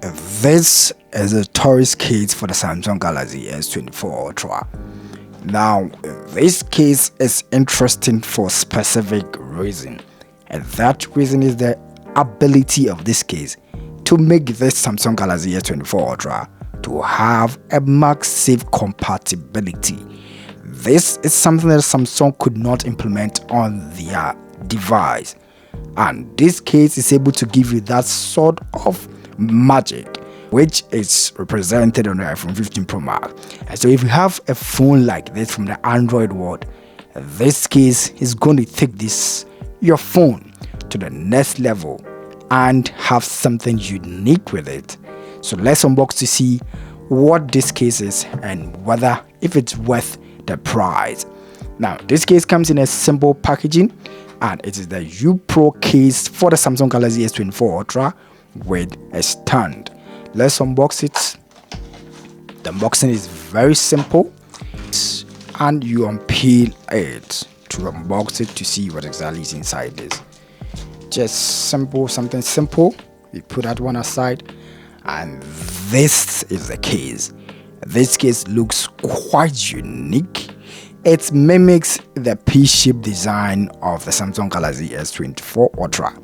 This is a Torras case for the Samsung Galaxy S24 Ultra. Now, this case is interesting for a specific reason, and that reason is the ability of this case to make this Samsung Galaxy S24 Ultra to have a MagSafe compatibility. This is something that Samsung could not implement on their device, and this case is able to give you that sort of magic which is represented on the iPhone 15 Pro Max. And so if you have a phone like this from the Android world, this case is going to take your phone to the next level and have something unique with it. So let's unbox to see what this case is and whether if it's worth the price. Now, this case comes in a simple packaging, and it is the U Pro case for the Samsung Galaxy S24 Ultra with a stand. Let's unbox it. The unboxing is very simple, and you unpeel it to unbox it to see what exactly is inside this. Just simple, something simple. We put that one aside, and this is the case. This case looks quite unique. It mimics the P-shaped design of the Samsung Galaxy S24 Ultra.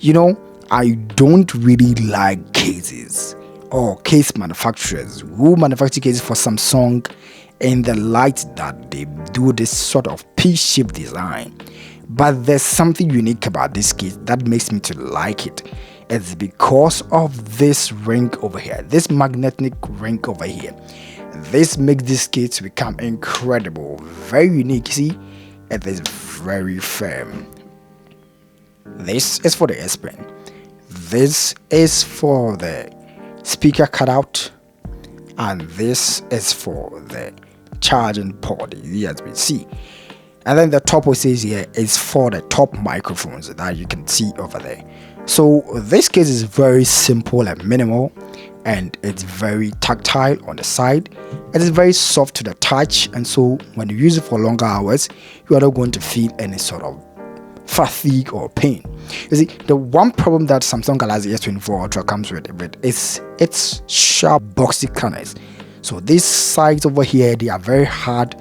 You know, I don't really like cases or case manufacturers who manufacture cases for Samsung in the light that they do this sort of P-shaped design. But there's something unique about this case that makes me to like it. It's because of this ring over here, this magnetic ring over here. This makes this case to become incredible, very unique. See, it is very firm. This is for the S Pen. This is for the speaker cutout, and this is for the charging port, the USB-C. And then the top, what says here, is for the top microphones that you can see over there. So this case is very simple and minimal, and it's very tactile on the side. It is very soft to the touch, and so when you use it for longer hours, you are not going to feel any sort of fatigue or pain. You see, the one problem that Samsung Galaxy S24 Ultra comes with is its sharp boxy corners. So these sides over here, they are very hard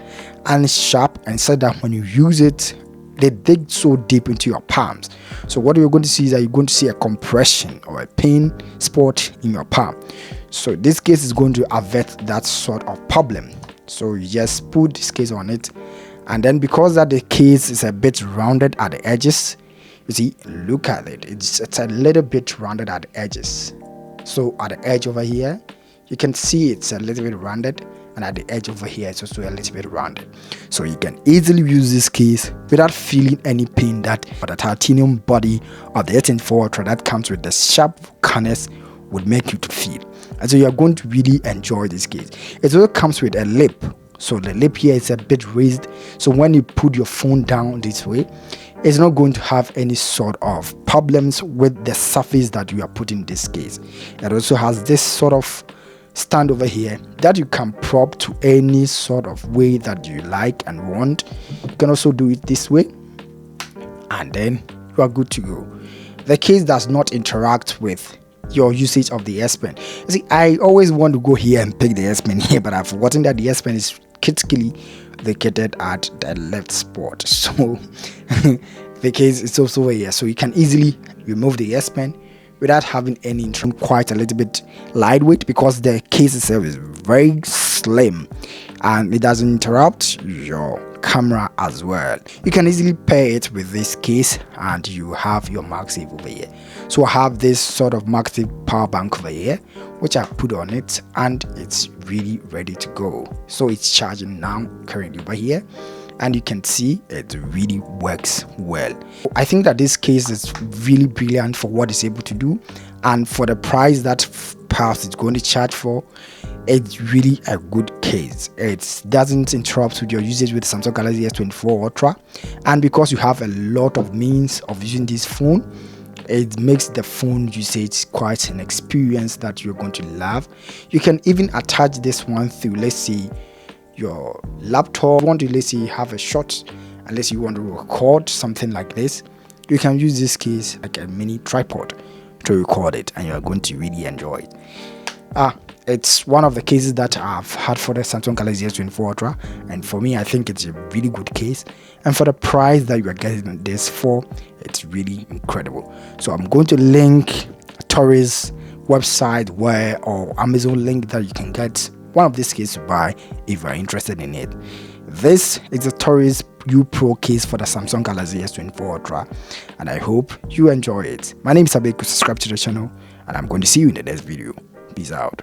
and sharp, and so that when you use it, they dig so deep into your palms. So what you're going to see is that you're going to see a compression or a pain spot in your palm. So this case is going to avert that sort of problem. So you just put this case on it, and then because that the case is a bit rounded at the edges, you see, look at it, it's a little bit rounded at the edges. So at the edge over here, you can see it's a little bit rounded, and at the edge over here it's also a little bit rounded. So you can easily use this case without feeling any pain that the titanium body of the S24 Ultra that comes with the sharp corners would make you to feel. And so you are going to really enjoy this case. It also comes with a lip. So the lip here is a bit raised, so when you put your phone down this way, it's not going to have any sort of problems with the surface that you are putting in this case. It also has this sort of stand over here that you can prop to any sort of way that you like and want. You can also do it this way, and then you are good to go. The case does not interact with your usage of the S Pen. You see, I always want to go here and pick the S Pen here, but I've forgotten that the S Pen is critically located at the left spot. So the case is also here, so you can easily remove the S Pen without having any intrusion. Quite a little bit lightweight because the case itself is very slim, and it doesn't interrupt your camera as well. You can easily pair it with this case, and you have your MagSafe over here. So I have this sort of MagSafe power bank over here, which I put on it, and it's really ready to go. So it's charging now currently over here, and you can see it really works well. I think that this case is really brilliant for what it's able to do, and for the price that perhaps it's going to charge for, it's really a good case. It doesn't interrupt with your usage with Samsung Galaxy S24 Ultra, and because you have a lot of means of using this phone, it makes the phone usage quite an experience that you're going to love. You can even attach this one through, let's say, your laptop. You want to, let's say, have a shot, unless you want to record something like this, you can use this case like a mini tripod. to record it, and you're going to really enjoy it. It's one of the cases that I've had for the Samsung Galaxy S24 Ultra, and for me, I think it's a really good case. And for the price that you are getting this for, it's really incredible. So I'm going to link Torras website or Amazon link that you can get one of these cases to buy if you're interested in it. This is the Torass U Pro case for the Samsung Galaxy S24 Ultra, and I hope you enjoy it. My name is Abek. Subscribe to the channel, and I'm going to see you in the next video. Peace out.